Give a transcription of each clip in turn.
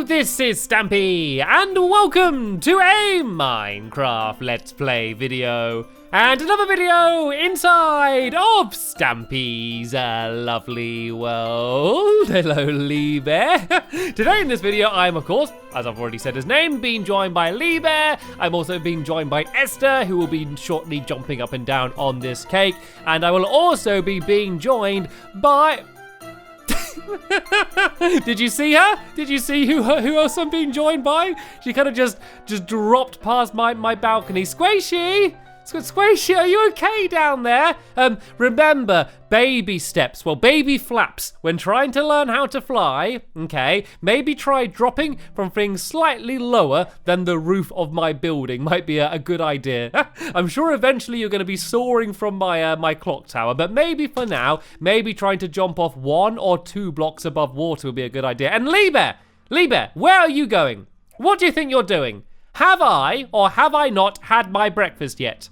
this is Stampy, and welcome to a Minecraft Let's Play video. And another video inside of Stampy's lovely world. Hello, Lee Bear. Today in this video, I'm, of course, as I've already said his name, being joined by Lee Bear. I'm also being joined by Esther, who will be shortly jumping up and down on this cake. And I will also be being joined by... Did you see her? Did you see who else I'm being joined by? She kind of just dropped past my balcony. Squishy! Squishy, are you okay down there? Remember, baby steps, well, baby flaps. When trying to learn how to fly, okay, maybe try dropping from things slightly lower than the roof of my building. Might be a good idea. I'm sure eventually you're going to be soaring from my clock tower, but maybe for now, maybe trying to jump off 1 or 2 blocks above water would be a good idea. And Lee Bear, where are you going? What do you think you're doing? Have I or have I not had my breakfast yet?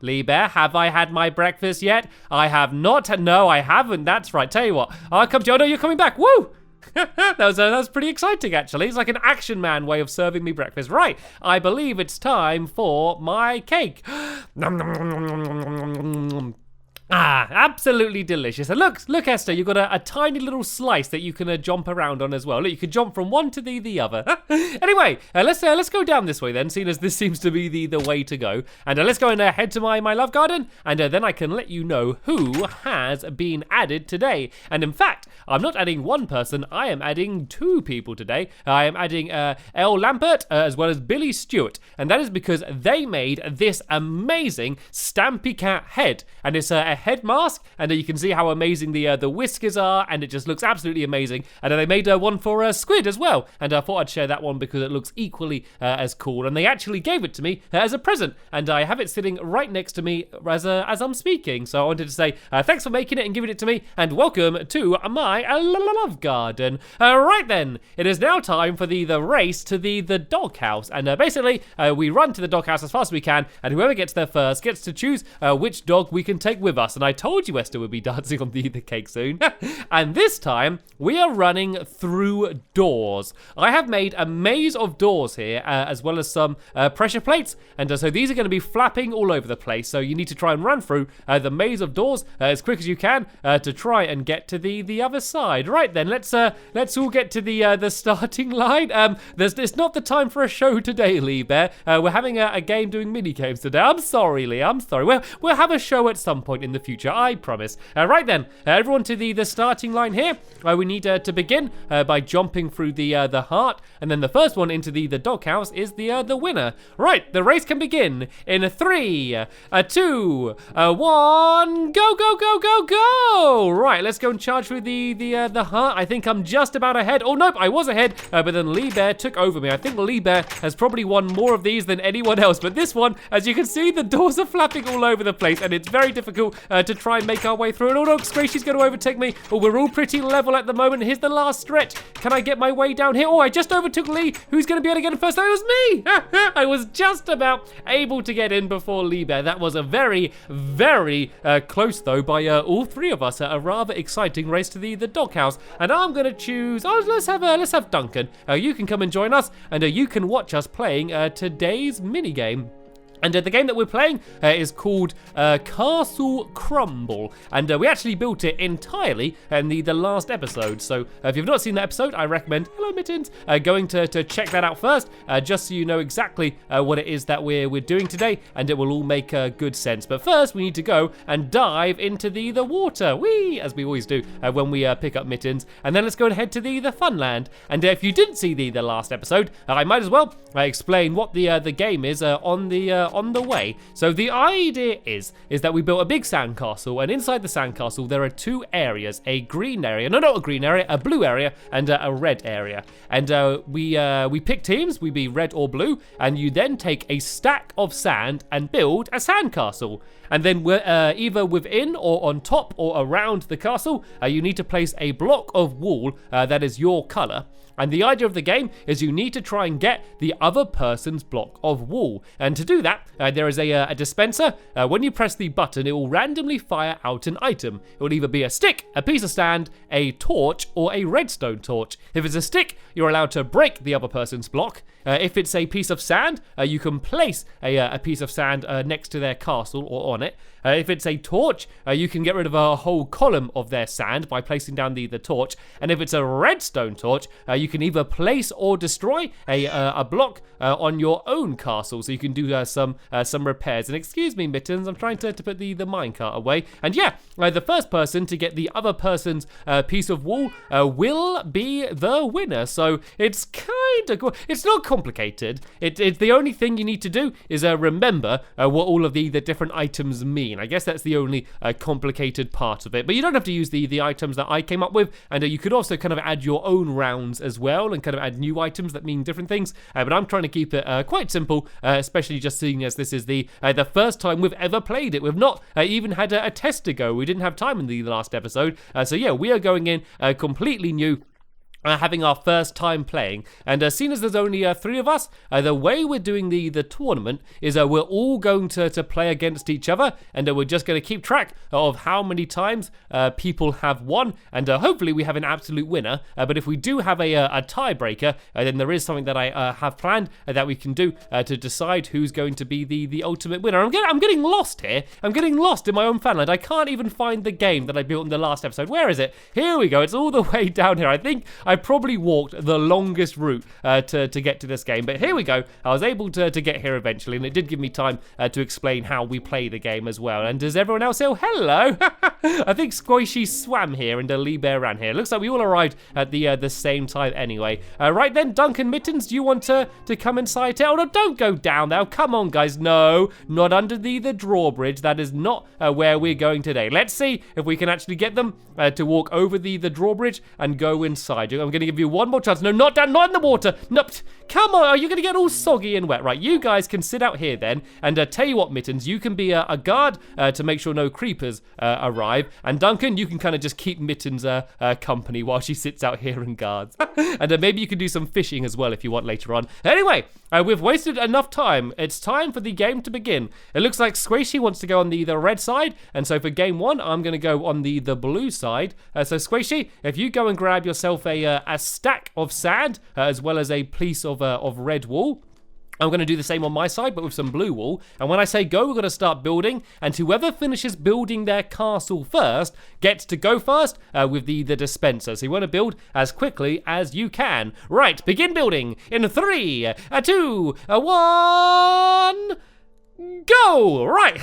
Lee Bear, have I had my breakfast yet? I have not. No, I haven't. That's right. Tell you what, I'll come to you. Oh, no, you're coming back. Woo! that was pretty exciting, actually. It's like an Action Man way of serving me breakfast. Right, I believe it's time for my cake. Nom, nom, nom, nom, nom, nom, nom, nom. Ah, absolutely delicious. And look, Esther, you've got a tiny little slice that you can jump around on as well. Look, you can jump from one to the other. Anyway, let's go down this way then, seeing as this seems to be the way to go. And let's go and head to my love garden, and then I can let you know who has been added today. And in fact, I'm not adding one person, I am adding 2 people today. I am adding Elle Lampert as well as Billy Stewart. And that is because they made this amazing Stampy Cat head. And it's a head mask, and you can see how amazing the whiskers are, and it just looks absolutely amazing. And they made one for Squid as well, and I thought I'd share that one because it looks equally as cool. And they actually gave it to me as a present, and I have it sitting right next to me as I'm speaking. So I wanted to say thanks for making it and giving it to me, and welcome to my love garden. Right then, it is now time for the race to the doghouse, and basically we run to the doghouse as fast as we can, and whoever gets there first gets to choose which dog we can take with us. And I told you Esther would be dancing on the cake soon. And this time, we are running through doors. I have made a maze of doors here, as well as some pressure plates. And so these are going to be flapping all over the place. So you need to try and run through the maze of doors as quick as you can to try and get to the other side. Right then, let's all get to the starting line. It's not the time for a show today, Lee Bear. We're having a game doing mini games today. I'm sorry, Lee. I'm sorry. We'll have a show at some point in the future, I promise. Right then, everyone to the starting line here. We need to begin by jumping through the heart, and then the first one into the doghouse is the winner. Right, the race can begin in 3, 2, 1, go, go, go, go, go! Right, let's go and charge through the heart. I think I'm just about ahead. Oh, nope, I was ahead, but then Lee Bear took over me. I think Lee Bear has probably won more of these than anyone else, but this one, as you can see, the doors are flapping all over the place, and it's very difficult to try and make our way through. And oh no, Squishy's going to overtake me. Oh, we're all pretty level at the moment. Here's the last stretch. Can I get my way down here? Oh, I just overtook Lee. Who's going to be able to get in first? That was me. I was just about able to get in before Lee Bear. That was a very, very close though by all 3 of us. A rather exciting race to the doghouse. And I'm going to choose. Oh, let's have Duncan. You can come and join us, and you can watch us playing today's mini game. And the game that we're playing is called Castle Crumble. And we actually built it entirely in the last episode. So if you've not seen that episode, I recommend, hello Mittens, going to check that out first, just so you know exactly what it is that we're doing today, and it will all make good sense. But first, we need to go and dive into the water, whee, as we always do when we pick up Mittens. And then let's go and head to the fun land. And if you didn't see the last episode, I might as well explain what the game is on the way. So the idea is that we built a big sandcastle, and inside the sandcastle there are 2 areas, a green area, no, not a green area, a blue area, and a red area. And we pick teams, we be red or blue, and you then take a stack of sand and build a sandcastle. And then we're either within or on top or around the castle, you need to place a block of wall that is your color. And the idea of the game is you need to try and get the other person's block of wall. And to do that, that, there is a dispenser. When you press the button, it will randomly fire out an item. It will either be a stick, a piece of sand, a torch, or a redstone torch. If it's a stick, you're allowed to break the other person's block. If it's a piece of sand, you can place a piece of sand next to their castle or on it. If it's a torch, you can get rid of a whole column of their sand by placing down the torch. And if it's a redstone torch, you can either place or destroy a block on your own castle, so you can do some repairs. And excuse me, Mittens, I'm trying to put the minecart away. And yeah, the first person to get the other person's piece of wool will be the winner. So it's kind of cool. It's not complicated. It's the only thing you need to do is remember what all of the different items mean. I guess that's the only complicated part of it. But you don't have to use the items that I came up with, and you could also kind of add your own rounds as well and kind of add new items that mean different things. But I'm trying to keep it quite simple, especially just seeing as this is the first time we've ever played it. We've not even had a test to go. We didn't have time in the last episode. So yeah, we are going in completely new. Having our first time playing, and seeing as there's only 3 of us, the way we're doing the tournament is we're all going to play against each other, and we're just going to keep track of how many times people have won, and hopefully we have an absolute winner. But if we do have a tiebreaker, then there is something that I have planned that we can do to decide who's going to be the ultimate winner. I'm getting lost here. I'm getting lost in my own fanland. I can't even find the game that I built in the last episode. Where is it? Here we go. It's all the way down here. I think I probably walked the longest route to get to this game, but here we go. I was able to get here eventually, and it did give me time to explain how we play the game as well. And does everyone else say, oh, hello? I think Squishy swam here and Lee Bear ran here. Looks like we all arrived at the same time anyway. Right then, Duncan Mittens, do you want to come inside here? Oh, no, don't go down there. Come on, guys. No, not under the drawbridge. That is not where we're going today. Let's see if we can actually get them to walk over the drawbridge and go inside. I'm going to give you one more chance. No, not down, not in the water. No, come on, are you going to get all soggy and wet? Right, you guys can sit out here then, and tell you what, Mittens, you can be a guard to make sure no creepers arrive, and Duncan, you can kind of just keep Mittens company while she sits out here and guards. And maybe you can do some fishing as well if you want later on. Anyway, we've wasted enough time. It's time for the game to begin. It looks like Squishy wants to go on the red side, and so for game 1, I'm going to go on the blue side. So Squishy, if you go and grab yourself a stack of sand as well as a piece of red wool. I'm going to do the same on my side, but with some blue wool. And when I say go, we're going to start building. And whoever finishes building their castle first gets to go first with the dispenser. So you want to build as quickly as you can. Right, begin building in 3, 2, 1... Go! Right,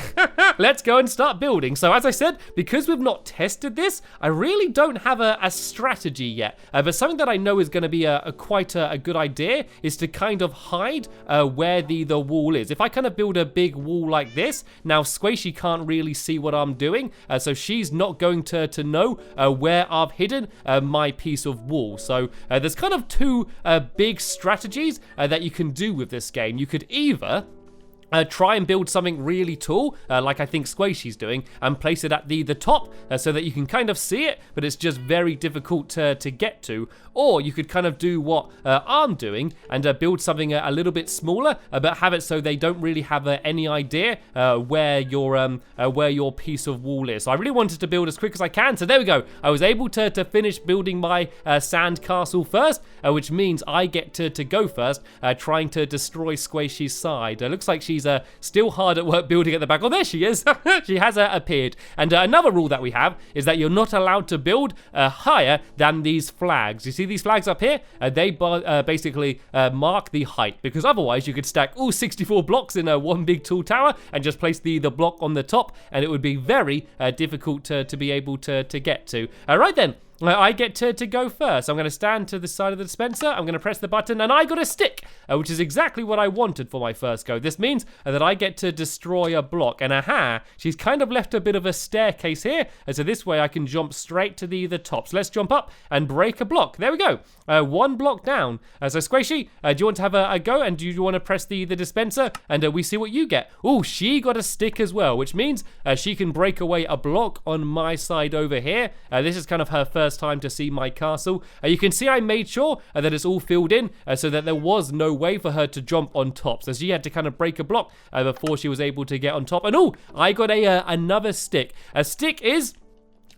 let's go and start building. So as I said, because we've not tested this, I really don't have a strategy yet. But something that I know is going to be quite a good idea is to kind of hide where the wall is. If I kind of build a big wall like this, now Squishy can't really see what I'm doing, so she's not going to know where I've hidden my piece of wall. So there's kind of 2 big strategies that you can do with this game. You could either try and build something really tall, like I think Squishy's doing, and place it at the top so that you can kind of see it, but it's just very difficult to get to. Or you could kind of do what I'm doing and build something a little bit smaller, but have it so they don't really have any idea where your piece of wall is. So I really wanted to build as quick as I can, so there we go. I was able to finish building my sand castle first, which means I get to go first, trying to destroy Squishy's side. Looks like she's still hard at work building at the back. Oh, there she is. She has appeared. And another rule that we have is that you're not allowed to build higher than these flags. You see these flags up here? They basically mark the height, because otherwise you could stack all 64 blocks in one big tall tower and just place the block on the top, and it would be very difficult to be able to get to. Right then. I get to go first. I'm going to stand to the side of the dispenser. I'm going to press the button, and I got a stick, which is exactly what I wanted for my first go. This means that I get to destroy a block. And aha, she's kind of left a bit of a staircase here. And so this way I can jump straight to the top. So let's jump up and break a block. There we go. 1 block down. So Squishy, do you want to have a go? And do you want to press the dispenser? And we see what you get. Oh, she got a stick as well, which means she can break away a block on my side over here. This is kind of her first first time to see my castle. You can see I made sure that it's all filled in so that there was no way for her to jump on top. So she had to kind of break a block before she was able to get on top. And oh, I got another stick. A stick is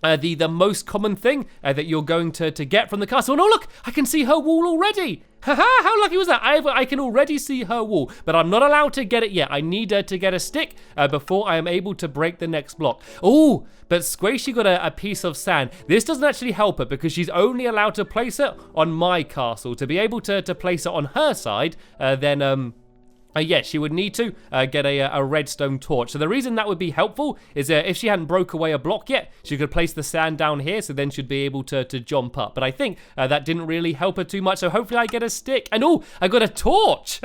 the most common thing that you're going to get from the castle. And oh look, I can see her wall already. Haha, how lucky was that? I can already see her wall, but I'm not allowed to get it yet. I need to get a stick before I am able to break the next block. Oh, but Squishy got a piece of sand. This doesn't actually help her because she's only allowed to place it on my castle. To be able to place it on her side, then yes, she would need to get a redstone torch. So the reason that would be helpful is if she hadn't broke away a block yet, she could place the sand down here, so then she'd be able to jump up. But I think that didn't really help her too much, so hopefully I get a stick. And oh, I got a torch!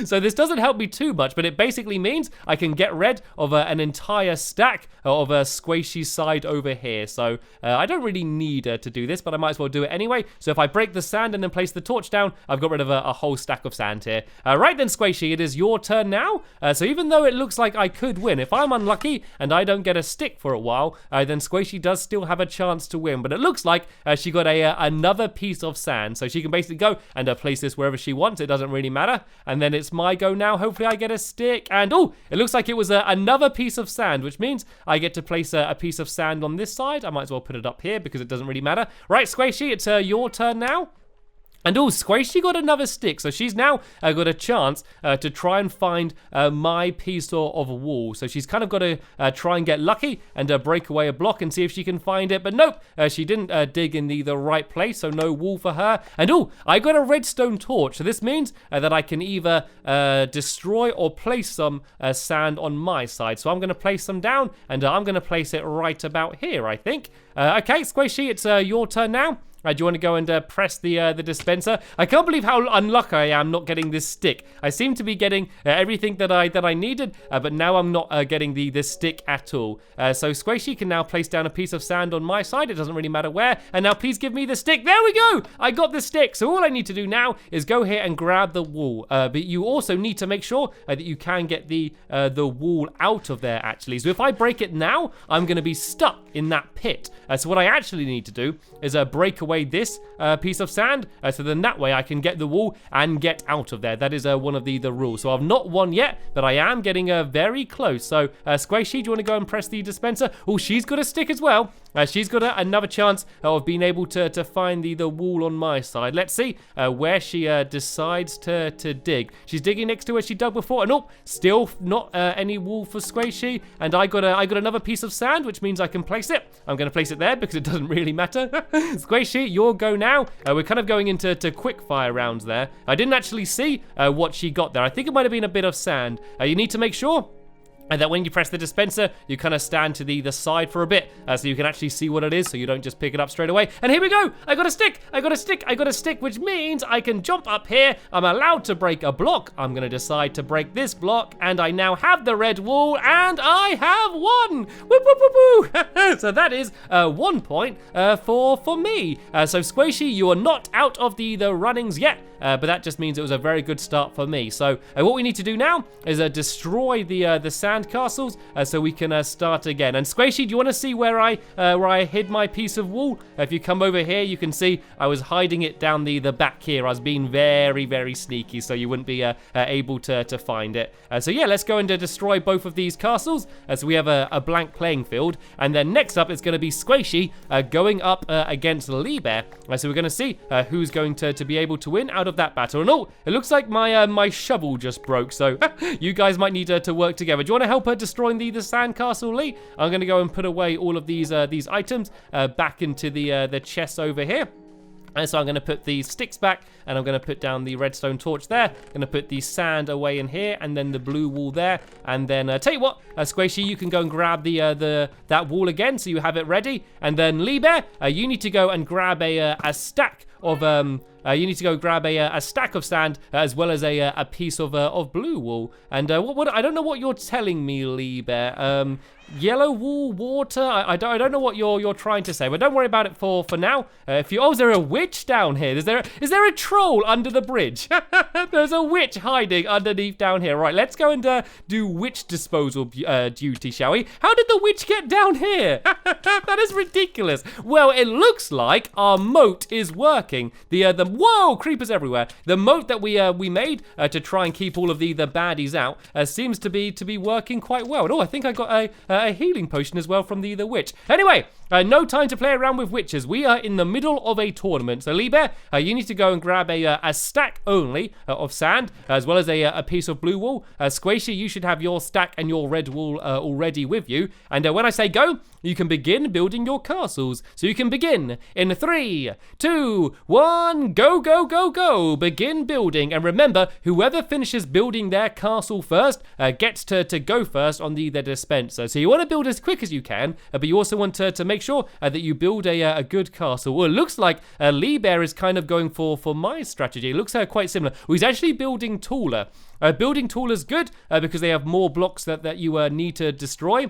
So this doesn't help me too much, but it basically means I can get rid of an entire stack of Squishy's side over here. So I don't really need to do this, but I might as well do it anyway. So if I break the sand and then place the torch down, I've got rid of a whole stack of sand here. Right then, Squishy, it is your turn now. So even though it looks like I could win, if I'm unlucky and I don't get a stick for a while, then Squishy does still have a chance to win. But it looks like she got another piece of sand, so she can basically go and place this wherever she wants. It doesn't really matter. And then it's my go now. Hopefully I get a stick. And oh, it looks like it was another piece of sand, which means I get to place a piece of sand on this side. I might as well put it up here because it doesn't really matter. Right, Squishy, it's your turn now. And oh, Squishy got another stick, so she's now got a chance to try and find my piece of wall. So she's kind of got to try and get lucky and break away a block and see if she can find it. But nope, she didn't dig in the right place, so no wall for her. And oh, I got a redstone torch. So this means that I can either destroy or place some sand on my side. So I'm going to place some down, and I'm going to place it right about here, I think. Okay, Squishy, it's your turn now. Do you want to go and press the dispenser? I can't believe how unlucky I am not getting this stick. I seem to be getting everything that I needed, but now I'm not getting the stick at all. So Squishy can now place down a piece of sand on my side. It doesn't really matter where. And now please give me the stick. There we go. I got the stick. So all I need to do now is go here and grab the wall. But you also need to make sure that you can get the wall out of there, actually. So if I break it now, I'm going to be stuck in that pit. So what I actually need to do is break away this piece of sand, so then that way I can get the wall and get out of there. That is one of the rules. So I've not won yet, but I am getting very close. So Squishy, do you want to go and press the dispenser? Oh, she's got a stick as well. She's got another chance of being able to find the wall on my side. Let's see where she decides to dig. She's digging next to where she dug before, and oh, still not any wall for Squishy. And I got another piece of sand, which means I can place it. I'm going to place it there because it doesn't really matter. Squishy, your go now. We're kind of going into quick fire rounds there. I didn't actually see what she got there. I think it might have been a bit of sand. You need to make sure and that when you press the dispenser, you kind of stand to the side for a bit so you can actually see what it is, so you don't just pick it up straight away. And here we go! I got a stick! I got a stick! I got a stick, which means I can jump up here. I'm allowed to break a block. I'm going to decide to break this block, and I now have the red wall, and I have won! Woo, woo, woo, woo! So that is 1 point for me. So Squishy, you are not out of the runnings yet. But that just means it was a very good start for me. So what we need to do now is destroy the sand castles so we can start again. And Squishy, do you want to see where I hid my piece of wall? If you come over here, you can see I was hiding it down the back here. I was being very, very sneaky, so you wouldn't be able to find it. So yeah, let's go and destroy both of these castles. So we have a blank playing field. And then next up, it's going to be Squishy going up against Lee Bear. So we're going to see who's going to be able to win out of that battle. And oh, it looks like my shovel just broke, so you guys might need to work together. Do you want to help her destroying the sandcastle, Lee? I'm going to go and put away all of these items back into the chest over here. And so I'm going to put the sticks back, and I'm going to put down the redstone torch there. I'm going to put the sand away in here, and then the blue wall there. And then tell you what, Squishy, you can go and grab that wall again, so you have it ready. And then Lee Bear, you need to go and grab a stack of you need to go grab a stack of sand as well as a piece of blue wool. And what I don't know what you're telling me, Lee Bear. Yellow wool, water. I don't know what you're trying to say, but don't worry about it for now. Is there a witch down here? Is there a troll under the bridge? There's a witch hiding underneath down here. Right, let's go and do witch disposal duty, shall we? How did the witch get down here? That is ridiculous. Well, it looks like our moat is working. Whoa, creepers everywhere. The moat that we made to try and keep all of the baddies out seems to be working quite well. And, I think I got a healing potion as well from the witch. Anyway, no time to play around with witches. We are in the middle of a tournament. So, Lee Bear, you need to go and grab a stack only of sand, as well as a piece of blue wool. Squishy, you should have your stack and your red wool already with you. And when I say go, you can begin building your castles. So you can begin in 3, 2, 1, go, go, go, go. Begin building. And remember, whoever finishes building their castle first gets to go first on the dispenser. So you want to build as quick as you can, but you also want to make sure that you build a good castle. Well, it looks like Lee Bear is kind of going for my strategy. It looks quite similar. Well, he's actually building taller. Building taller is good because they have more blocks that you need to destroy.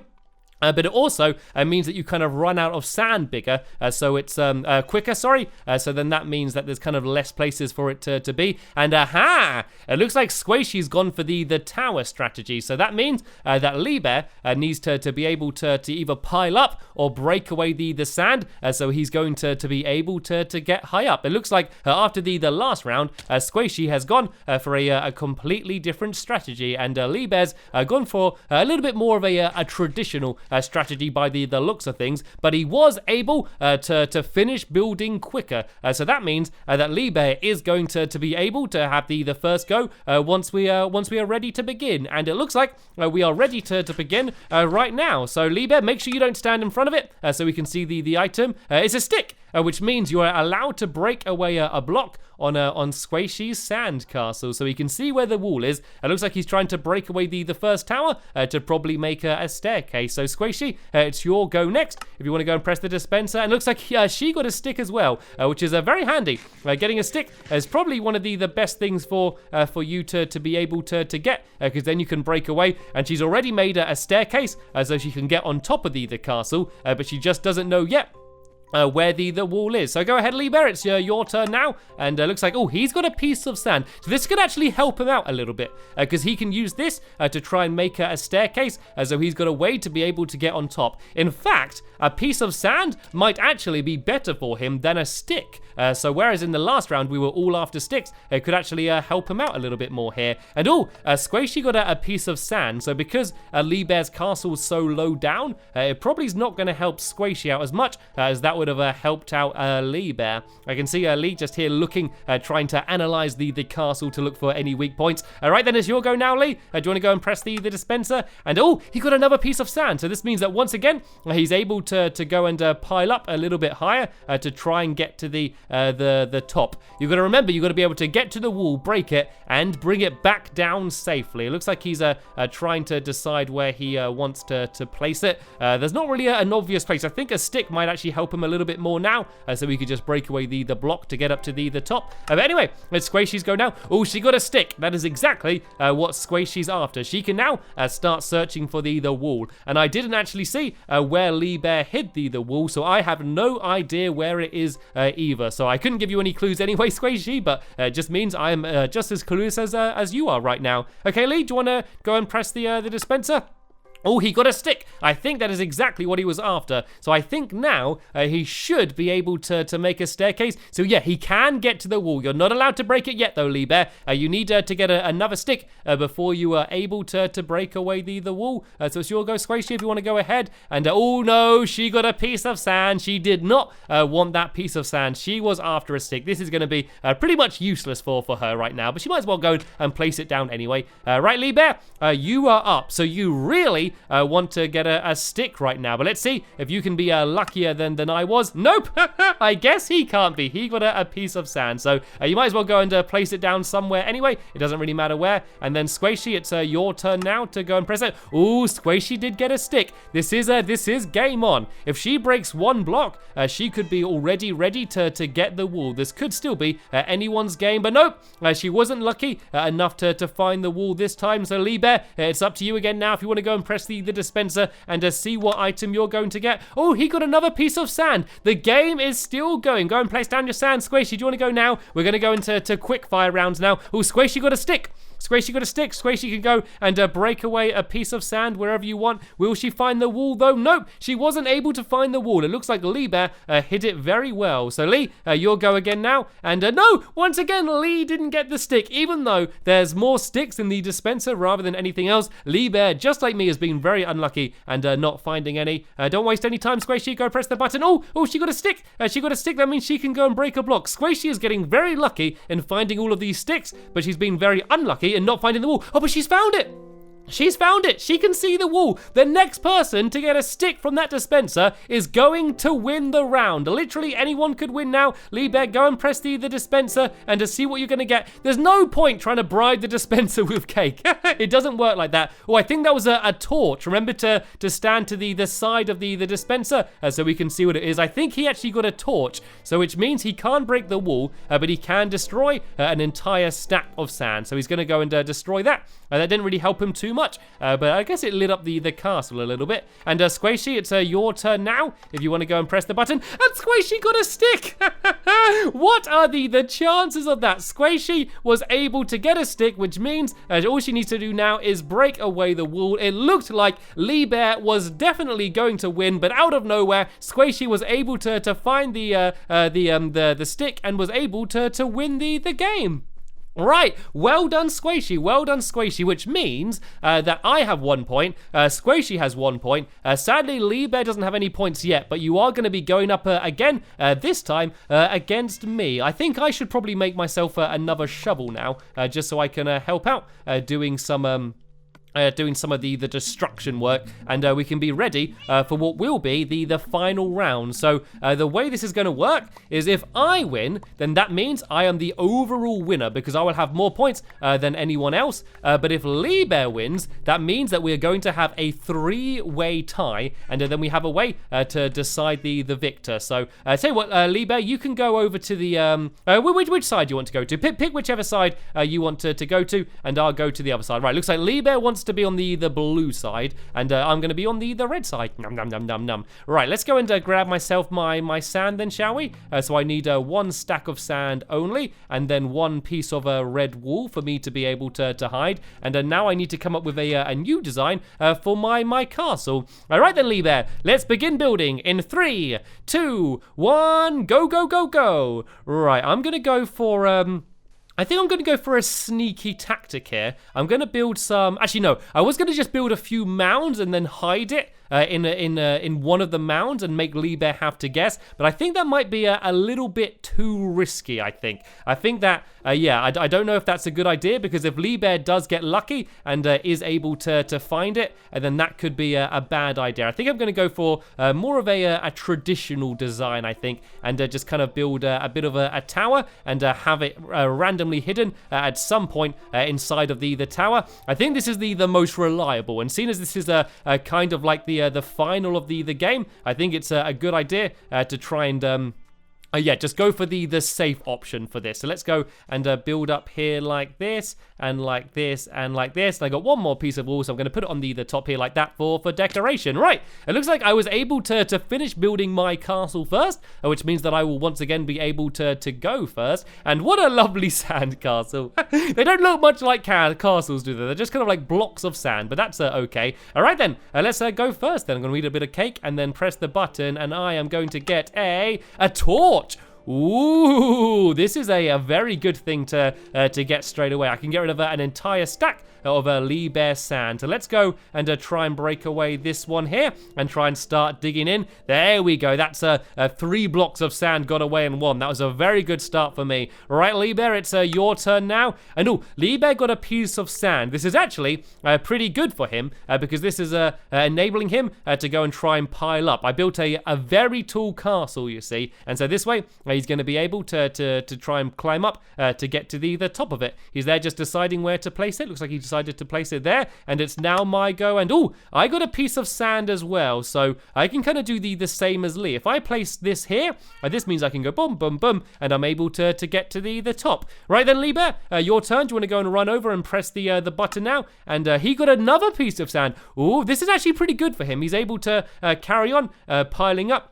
But it also means that you kind of run out of sand bigger, so it's quicker, sorry. So then that means that there's kind of less places for it to be. And it looks like Squishy's gone for the tower strategy. So that means that Lee Bear needs to be able to either pile up or break away the sand. So he's going to be able to get high up. It looks like after the last round, Squishy has gone for a completely different strategy. And Lee Bear's gone for a little bit more of a traditional strategy by the looks of things, but he was able to finish building quicker. So that means that Lee Bear is going to be able to have the first go once we are ready to begin. And it looks like we are ready to begin right now. So Lee Bear, make sure you don't stand in front of it so we can see the item. It's a stick, which means you are allowed to break away a block on Squishy's sand castle, so he can see where the wall is. It looks like he's trying to break away the first tower to probably make a staircase. So Squishy, it's your go next if you want to go and press the dispenser. And it looks like she got a stick as well, which is very handy. Getting a stick is probably one of the best things for you to be able to get, because then you can break away. And she's already made a staircase so she can get on top of the castle, but she just doesn't know yet where the wall is. So go ahead, Lee Bear, it's your turn now. And looks like, he's got a piece of sand. So this could actually help him out a little bit, because he can use this to try and make a staircase, so he's got a way to be able to get on top. In fact, a piece of sand might actually be better for him than a stick. So whereas in the last round we were all after sticks, it could actually help him out a little bit more here. And Squishy got a piece of sand, so because Lee Bear's castle is so low down, it probably is not going to help Squishy out as much as that would have helped out Lee Bear. I can see Lee just here looking, trying to analyze the castle to look for any weak points. All right, then it's your go now, Lee. Do you want to go and press the dispenser? And he got another piece of sand. So this means that once again, he's able to go and pile up a little bit higher to try and get to the top. You've got to remember, you've got to be able to get to the wall, break it, and bring it back down safely. It looks like he's trying to decide where he wants to place it. There's not really an obvious place. I think a stick might actually help him a little bit more now, so we could just break away the block to get up to the top. But anyway, let's Squishy's go now. She got a stick. That is exactly what Squishy's after. She can now start searching for the wall. And I didn't actually see where Lee Bear hid the wall, so I have no idea where it is either. So I couldn't give you any clues anyway, Squishy, but it just means I am just as clueless as you are right now. Okay, Lee, do you want to go and press the dispenser? He got a stick. I think that is exactly what he was after. So I think now he should be able to make a staircase. So yeah, he can get to the wall. You're not allowed to break it yet though, Lee Bear. You need to get another stick before you are able to break away the wall. So it's your go, Squishy, if you want to go ahead. And oh no, she got a piece of sand. She did not want that piece of sand. She was after a stick. This is going to be pretty much useless for her right now, but she might as well go and place it down anyway. Right, Lee Bear, you are up. So you really definitely want to get a stick right now. But let's see if you can be luckier than I was. Nope. I guess he can't be. He got a piece of sand. So you might as well go and place it down somewhere anyway. It doesn't really matter where. And then Squishy, it's your turn now to go and press it. Ooh, Squishy did get a stick. This is game on. If she breaks one block, she could be already ready to get the wool. This could still be anyone's game, but nope. She wasn't lucky enough to find the wool this time. So Lee Bear, it's up to you again now if you want to go and press the dispenser and see what item you're going to get. Oh, he got another piece of sand. The game is still going. Go and place down your sand. Squishy, do you want to go now? We're going to go into quick fire rounds now. Oh, Squishy got a stick. Squishy got a stick. Squishy can go and break away a piece of sand wherever you want. Will she find the wool though? Nope, she wasn't able to find the wool. It looks like Lee Bear hid it very well. So Lee, you'll go again now. And no, once again, Lee didn't get the stick. Even though there's more sticks in the dispenser rather than anything else, Lee Bear, just like me, has been very unlucky and not finding any. Don't waste any time, Squishy. Go press the button. Oh, she got a stick. She got a stick. That means she can go and break a block. Squishy is getting very lucky in finding all of these sticks, but she's been very unlucky in not finding the wool. Oh, but she's found it. She's found it. She can see the wool. The next person to get a stick from that dispenser is going to win the round. Literally anyone could win now. Lee Bear, go and press the dispenser and to see what you're going to get. There's no point trying to bribe the dispenser with cake. It doesn't work like that. Oh, I think that was a torch. Remember to stand to the side of the dispenser so we can see what it is. I think he actually got a torch, so which means he can't break the wool, but he can destroy an entire stack of sand. So he's going to go and destroy that. That didn't really help him too much, but I guess it lit up the castle a little bit. And Squishy, it's your turn now if you want to go and press the button. And Squishy got a stick. What are the chances of that? Squishy was able to get a stick, which means all she needs to do now is break away the wool. It looked like Lee Bear was definitely going to win, but out of nowhere, Squishy was able to find the stick and was able to win the game. Right, well done Squishy, which means that I have 1 point, Squishy has 1 point. Sadly, Lee Bear doesn't have any points yet, but you are going to be going up again, this time against me. I think I should probably make myself another shovel now, just so I can help out doing some of the destruction work, and we can be ready for what will be the final round. So the way this is going to work is if I win, then that means I am the overall winner because I will have more points than anyone else. But if Lee Bear wins, that means that we are going to have a 3-way tie, and then we have a way to decide the victor. So tell you what, Lee Bear, you can go over to the which side you want to go to. Pick whichever side you want to go to, and I'll go to the other side. Right, looks like Lee Bear wants to be on the blue side, and I'm going to be on the red side. Num num num num num. Right, let's go and grab myself my sand then, shall we? So I need 1 stack of sand only, and then 1 piece of red wool for me to be able to hide. And now I need to come up with a new design for my castle. All right then, Lee Bear, let's begin building in 3, 2, 1, go go go go. Right, I'm going to go for I think I'm going to go for a sneaky tactic here. I'm going to build some... Actually, no. I was going to just build a few mounds and then hide it in one of the mounds and make Lee Bear have to guess. But I think that might be a little bit too risky, I think. I think that, yeah, I don't know if that's a good idea, because if Lee Bear does get lucky and is able to find it, then that could be a bad idea. I think I'm going to go for more of a traditional design, I think, and just kind of build a bit of a tower and have it randomly hidden at some point inside of the tower. I think this is the most reliable, and seeing as this is a kind of like the final of the game, I think it's a good idea to try and yeah, just go for the safe option for this. So let's go and build up here like this, and like this, and like this. And I got 1 more piece of wool, so I'm going to put it on the top here like that for decoration. Right, it looks like I was able to finish building my castle first, which means that I will once again be able to go first. And what a lovely sand castle. They don't look much like castles, do they? They're just kind of like blocks of sand, but that's okay. All right then, let's go first then. I'm going to eat a bit of cake and then press the button, and I am going to get a torch. Ooh, this is a very good thing to get straight away. I can get rid of an entire stack of Lee Bear sand. So let's go and try and break away this one here and try and start digging in. There we go. That's 3 blocks of sand got away in one. That was a very good start for me. All right, Lee Bear, it's your turn now. And oh, Lee Bear got a piece of sand. This is actually pretty good for him because this is enabling him to go and try and pile up. I built a very tall castle, you see, and so this way he's going to be able to try and climb up to get to the top of it. He's there just deciding where to place it. Looks like he decided to place it there, and it's now my go. And oh, I got a piece of sand as well, so I can kind of do the same as Lee. If I place this here, this means I can go boom, boom, boom, and I'm able to get to the top. Right then, Lee Bear, your turn. Do you want to go and run over and press the button now? And he got another piece of sand. Oh, this is actually pretty good for him. He's able to carry on piling up.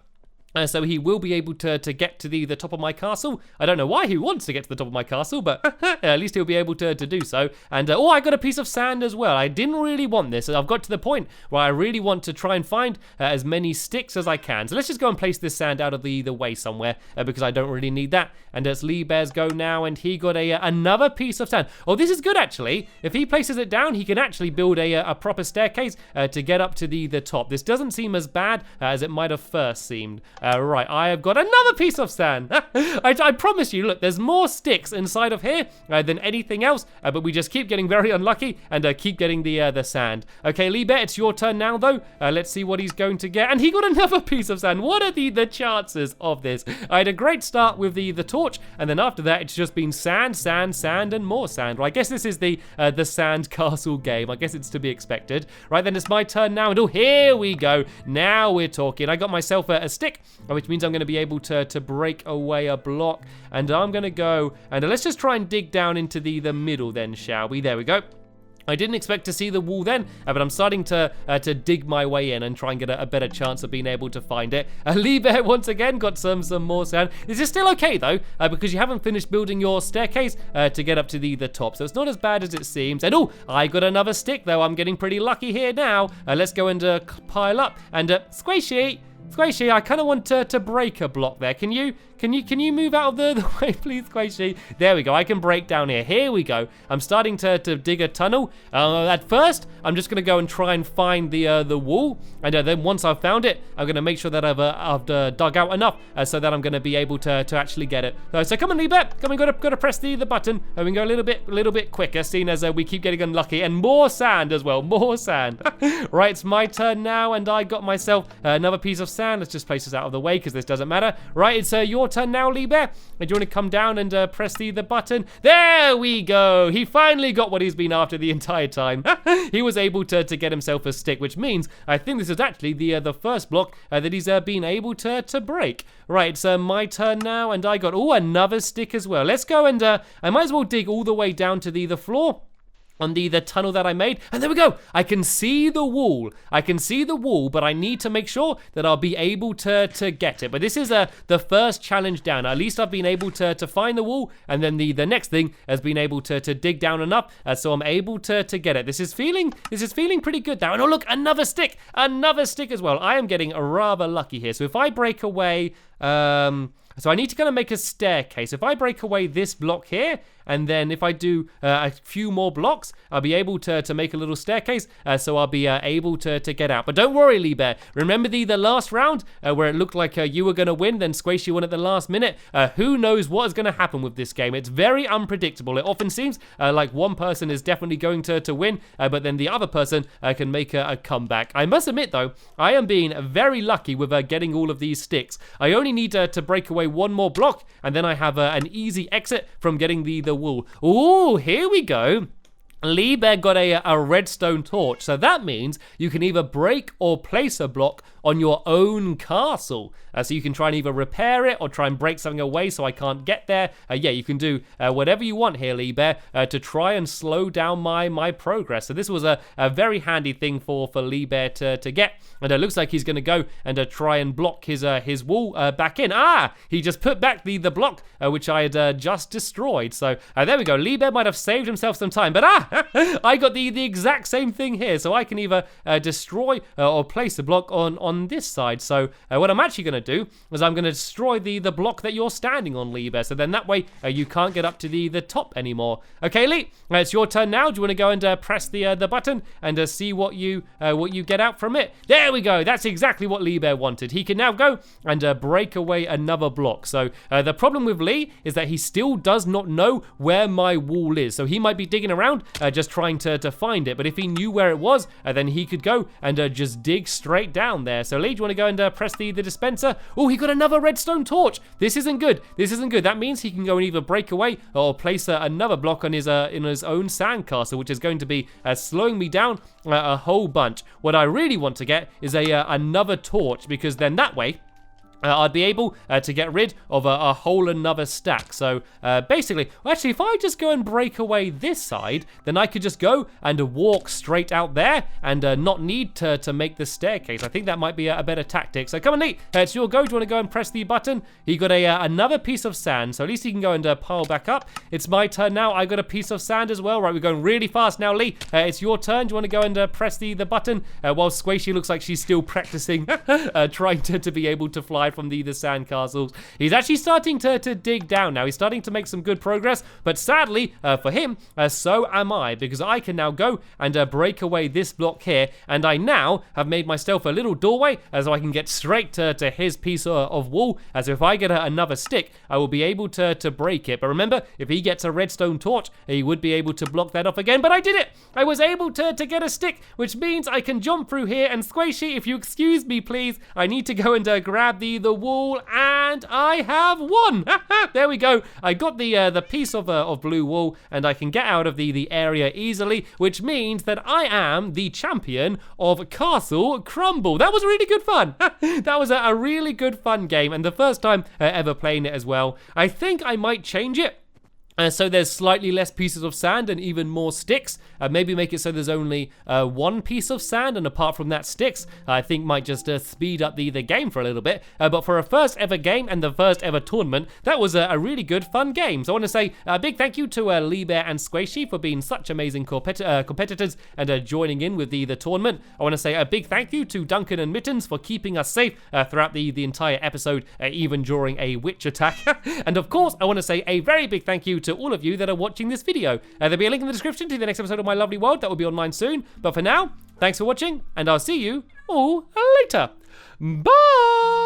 So he will be able to get to the top of my castle. I don't know why he wants to get to the top of my castle, but at least he'll be able to do so. And oh, I got a piece of sand as well. I didn't really want this. I've got to the point where I really want to try and find as many sticks as I can. So let's just go and place this sand out of the way somewhere because I don't really need that. And it's Lee Bear's go now, and he got another piece of sand. Oh, this is good actually. If he places it down, he can actually build a proper staircase to get up to the top. This doesn't seem as bad as it might have first seemed. Right, I have got another piece of sand. I promise you, look, there's more sticks inside of here than anything else, but we just keep getting very unlucky and keep getting the sand. Okay, Lee Bear, it's your turn now, though. Let's see what he's going to get. And he got another piece of sand. What are the chances of this? I had a great start with the torch, and then after that, it's just been sand, sand, sand, and more sand. Well, I guess this is the sand castle game. I guess it's to be expected. Right, then it's my turn now, and oh, here we go. Now we're talking. I got myself a stick, which means I'm going to be able to break away a block, and I'm going to go and let's just try and dig down into the middle then, shall we? There we go. I didn't expect to see the wall then, but I'm starting to dig my way in and try and get a better chance of being able to find it. Lee Bear once again got some more sand. This is still okay though, because you haven't finished building your staircase to get up to the top, so it's not as bad as it seems. And oh, I got another stick though. I'm getting pretty lucky here now. Let's go and pile up. And Squishy, I kind of want to break a block there. Can you move out of the way, please, Squishy? There we go. I can break down here. Here we go. I'm starting to dig a tunnel. At first, I'm just going to go and try and find the wall. And then once I've found it, I'm going to make sure that I've dug out enough so that I'm going to be able to actually get it. So come on, Lee Bear. Come on, got to press the button. And we can go a little bit quicker, seeing as we keep getting unlucky. And more sand as well. More sand. Right, it's my turn now, and I got myself another piece of sand. Let's just place this out of the way because this doesn't matter. Right, it's your turn now, Lee Bear. And do you want to come down and press the button? There we go. He finally got what he's been after the entire time. He was able to get himself a stick, which means I think this is actually the first block that he's been able to break. Right, it's my turn now, and I got another stick as well. Let's go and I might as well dig all the way down to the floor on the tunnel that I made. And there we go. I can see the wall. But I need to make sure that I'll be able to get it. But this is the first challenge down. At least I've been able to find the wall, and then the next thing has been able to dig down enough so I'm able to get it. This is feeling pretty good now. And oh look, another stick as well. I am getting rather lucky here. So if I break away, so I need to kind of make a staircase. If I break away this block here, and then if I do a few more blocks, I'll be able to make a little staircase, so I'll be able to get out. But don't worry, Lee Bear. Remember the last round where it looked like you were going to win, then Squishy won at the last minute? Who knows what is going to happen with this game? It's very unpredictable. It often seems like one person is definitely going to win, but then the other person can make a comeback. I must admit, though, I am being very lucky with getting all of these sticks. I only need to break away one more block, and then I have an easy exit from getting the wool. Oh, here we go. Lee Bear got a redstone torch, so that means you can either break or place a block on your own castle. So you can try and either repair it or try and break something away so I can't get there. Yeah, you can do whatever you want here, Lee Bear, to try and slow down my progress. So this was a very handy thing for Lee Bear to get. And it looks like he's going to go and try and block his wall back in. He just put back the block which I had just destroyed. So there we go. Lee Bear might have saved himself some time, but I got the exact same thing here, so I can either destroy or place a block on this side. So what I'm actually going to do is I'm going to destroy the block that you're standing on, Lee Bear. So then that way you can't get up to the top anymore. Okay, Lee, it's your turn now. Do you want to go and press the button and see what you get out from it? There we go. That's exactly what Lee Bear wanted. He can now go and break away another block. So the problem with Lee is that he still does not know where my wall is. So he might be digging around just trying to find it. But if he knew where it was, then he could go and just dig straight down there. So Lee, do you want to go and press the dispenser? Oh, he got another redstone torch. This isn't good. This isn't good. That means he can go and either break away or place another block on his in his own sandcastle, which is going to be slowing me down a whole bunch. What I really want to get is another torch, because then that way I'd be able to get rid of a whole another stack. So basically, actually, if I just go and break away this side, then I could just go and walk straight out there and not need to make the staircase. I think that might be a better tactic. So come on, Lee, it's your go. Do you want to go and press the button? He got another piece of sand, so at least he can go and pile back up. It's my turn now. I got a piece of sand as well. Right, we're going really fast now, Lee. It's your turn. Do you want to go and press the button? While Squishy looks like she's still practicing trying to be able to fly from the sandcastles. He's actually starting to dig down now. He's starting to make some good progress, but sadly for him, so am I, because I can now go and break away this block here, and I now have made myself a little doorway so I can get straight to his piece of wall. As if I get another stick, I will be able to break it. But remember, if he gets a redstone torch, he would be able to block that off again. But I did it! I was able to get a stick, which means I can jump through here. And Squishy, if you excuse me, please, I need to go and grab the wall, and I have won. There we go. I got the piece of blue wool, and I can get out of the area easily, which means that I am the champion of Castle Crumble. That was really good fun. That was a really good fun game, and the first time ever playing it as well. I think I might change it. So there's slightly less pieces of sand and even more sticks. Maybe make it so there's only one piece of sand, and apart from that sticks, I think might just speed up the game for a little bit. But for a first ever game and the first ever tournament, that was a really good fun game. So I want to say a big thank you to Lee Bear and Squishy for being such amazing competitors and joining in with the tournament. I want to say a big thank you to Duncan and Mittens for keeping us safe throughout the entire episode, even during a witch attack. And of course, I want to say a very big thank you to all of you that are watching this video. There'll be a link in the description to the next episode of My Lovely World that will be online soon. But for now, thanks for watching, and I'll see you all later. Bye!